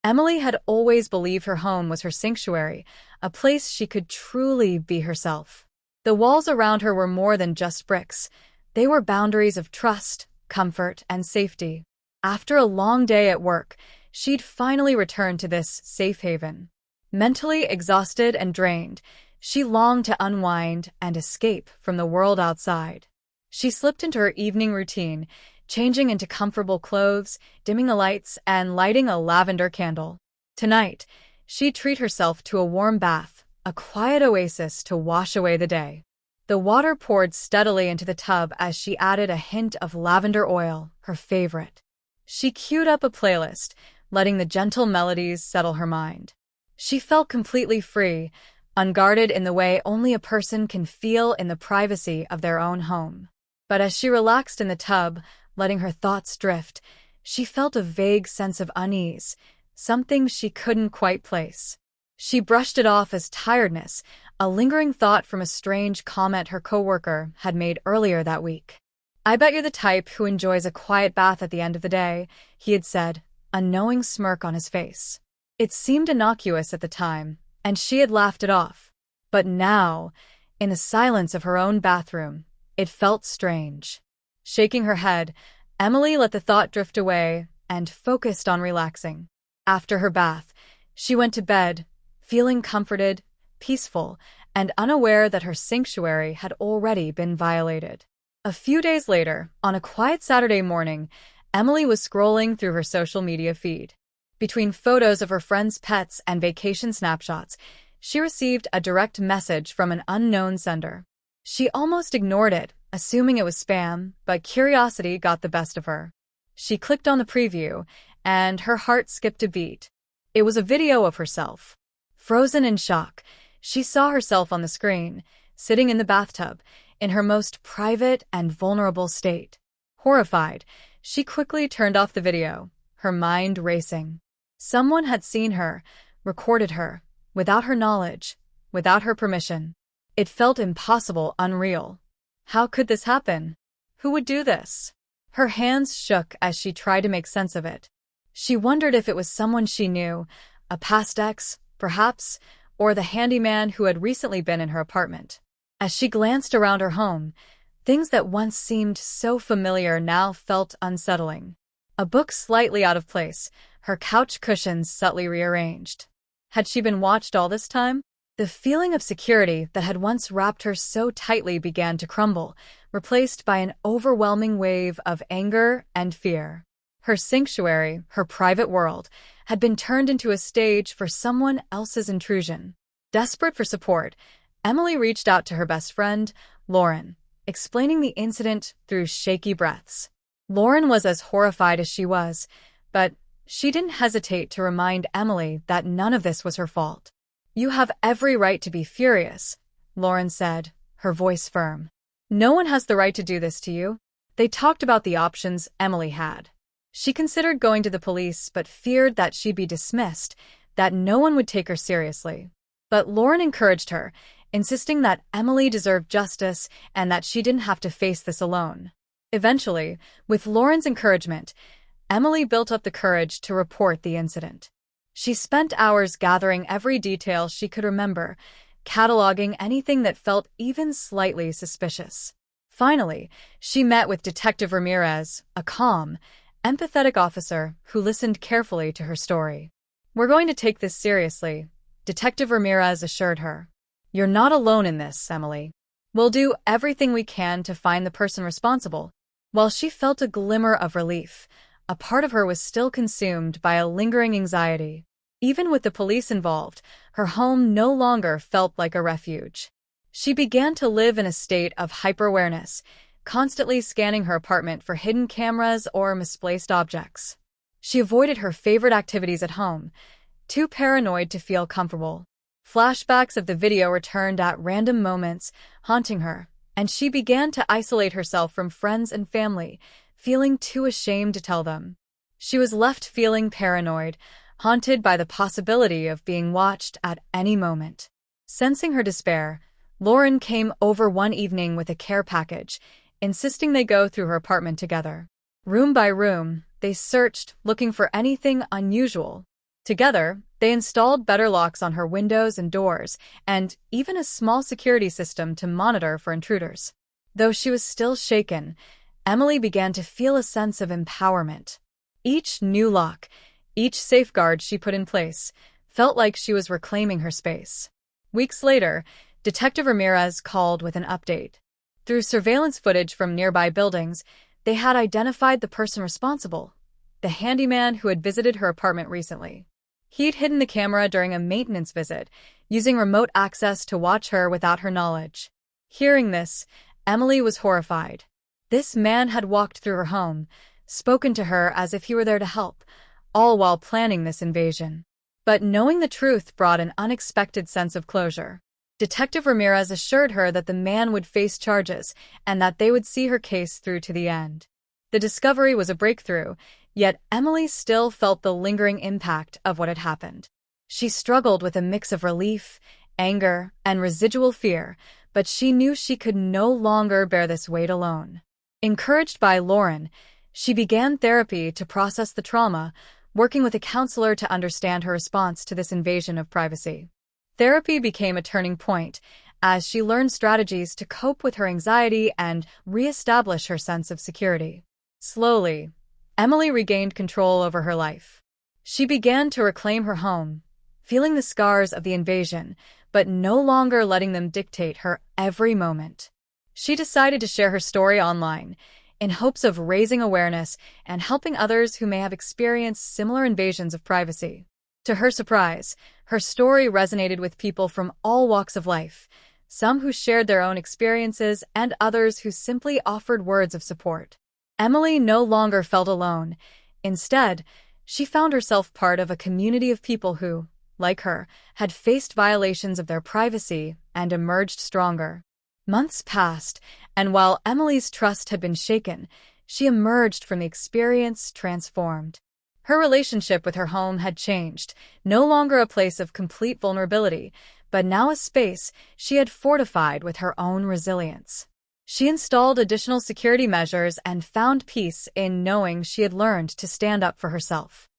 Emily had always believed her home was her sanctuary, a place she could truly be herself. The walls around her were more than just bricks. They were boundaries of trust, comfort, and safety. After a long day at work, she'd finally returned to this safe haven. Mentally exhausted and drained, she longed to unwind and escape from the world outside. She slipped into her evening routine, changing into comfortable clothes, dimming the lights, and lighting a lavender candle. Tonight, she'd treat herself to a warm bath, a quiet oasis to wash away the day. The water poured steadily into the tub as she added a hint of lavender oil, her favorite. She queued up a playlist, letting the gentle melodies settle her mind. She felt completely free, unguarded in the way only a person can feel in the privacy of their own home. But as she relaxed in the tub, letting her thoughts drift, she felt a vague sense of unease, something she couldn't quite place. She brushed it off as tiredness, a lingering thought from a strange comment her coworker had made earlier that week. "I bet you're the type who enjoys a quiet bath at the end of the day," he had said, a knowing smirk on his face. It seemed innocuous at the time, and she had laughed it off. But now, in the silence of her own bathroom, it felt strange. Shaking her head, Emily let the thought drift away and focused on relaxing. After her bath, she went to bed, feeling comforted, peaceful, and unaware that her sanctuary had already been violated. A few days later, on a quiet Saturday morning, Emily was scrolling through her social media feed. Between photos of her friends' pets and vacation snapshots, she received a direct message from an unknown sender. She almost ignored it, assuming it was spam, but curiosity got the best of her. She clicked on the preview, and her heart skipped a beat. It was a video of herself. Frozen in shock, she saw herself on the screen, sitting in the bathtub, in her most private and vulnerable state. Horrified, she quickly turned off the video, her mind racing. Someone had seen her, recorded her, without her knowledge, without her permission. It felt impossible, unreal. How could this happen? Who would do this? Her hands shook as she tried to make sense of it. She wondered if it was someone she knew, a past ex, perhaps, or the handyman who had recently been in her apartment. As she glanced around her home, things that once seemed so familiar now felt unsettling. A book slightly out of place, her couch cushions subtly rearranged. Had she been watched all this time? The feeling of security that had once wrapped her so tightly began to crumble, replaced by an overwhelming wave of anger and fear. Her sanctuary, her private world, had been turned into a stage for someone else's intrusion. Desperate for support, Emily reached out to her best friend, Lauren, explaining the incident through shaky breaths. Lauren was as horrified as she was, but she didn't hesitate to remind Emily that none of this was her fault. "You have every right to be furious," Lauren said, her voice firm. "No one has the right to do this to you." They talked about the options Emily had. She considered going to the police but feared that she'd be dismissed, that no one would take her seriously. But Lauren encouraged her, insisting that Emily deserved justice and that she didn't have to face this alone. Eventually, with Lauren's encouragement, Emily built up the courage to report the incident. She spent hours gathering every detail she could remember, cataloging anything that felt even slightly suspicious. Finally, she met with Detective Ramirez, a calm, empathetic officer who listened carefully to her story. "We're going to take this seriously," Detective Ramirez assured her. "You're not alone in this, Emily. We'll do everything we can to find the person responsible." While she felt a glimmer of relief, a part of her was still consumed by a lingering anxiety. Even with the police involved, her home no longer felt like a refuge. She began to live in a state of hyper-awareness, constantly scanning her apartment for hidden cameras or misplaced objects. She avoided her favorite activities at home, too paranoid to feel comfortable. Flashbacks of the video returned at random moments, haunting her, and she began to isolate herself from friends and family, feeling too ashamed to tell them. She was left feeling paranoid, haunted by the possibility of being watched at any moment. Sensing her despair, Lauren came over one evening with a care package, insisting they go through her apartment together. Room by room, they searched, looking for anything unusual. Together, they installed better locks on her windows and doors, and even a small security system to monitor for intruders. Though she was still shaken, Emily began to feel a sense of empowerment. Each new lock, each safeguard she put in place, felt like she was reclaiming her space. Weeks later, Detective Ramirez called with an update. Through surveillance footage from nearby buildings, they had identified the person responsible, the handyman who had visited her apartment recently. He'd hidden the camera during a maintenance visit, using remote access to watch her without her knowledge. Hearing this, Emily was horrified. This man had walked through her home, spoken to her as if he were there to help, all while planning this invasion. But knowing the truth brought an unexpected sense of closure. Detective Ramirez assured her that the man would face charges and that they would see her case through to the end. The discovery was a breakthrough, yet Emily still felt the lingering impact of what had happened. She struggled with a mix of relief, anger, and residual fear, but she knew she could no longer bear this weight alone. Encouraged by Lauren, she began therapy to process the trauma, working with a counselor to understand her response to this invasion of privacy. Therapy became a turning point, as she learned strategies to cope with her anxiety and reestablish her sense of security. Slowly, Emily regained control over her life. She began to reclaim her home, feeling the scars of the invasion, but no longer letting them dictate her every moment. She decided to share her story online, in hopes of raising awareness and helping others who may have experienced similar invasions of privacy. To her surprise, her story resonated with people from all walks of life, some who shared their own experiences and others who simply offered words of support. Emily no longer felt alone. Instead, she found herself part of a community of people who, like her, had faced violations of their privacy and emerged stronger. Months passed, and while Emily's trust had been shaken, she emerged from the experience transformed. Her relationship with her home had changed, no longer a place of complete vulnerability, but now a space she had fortified with her own resilience. She installed additional security measures and found peace in knowing she had learned to stand up for herself.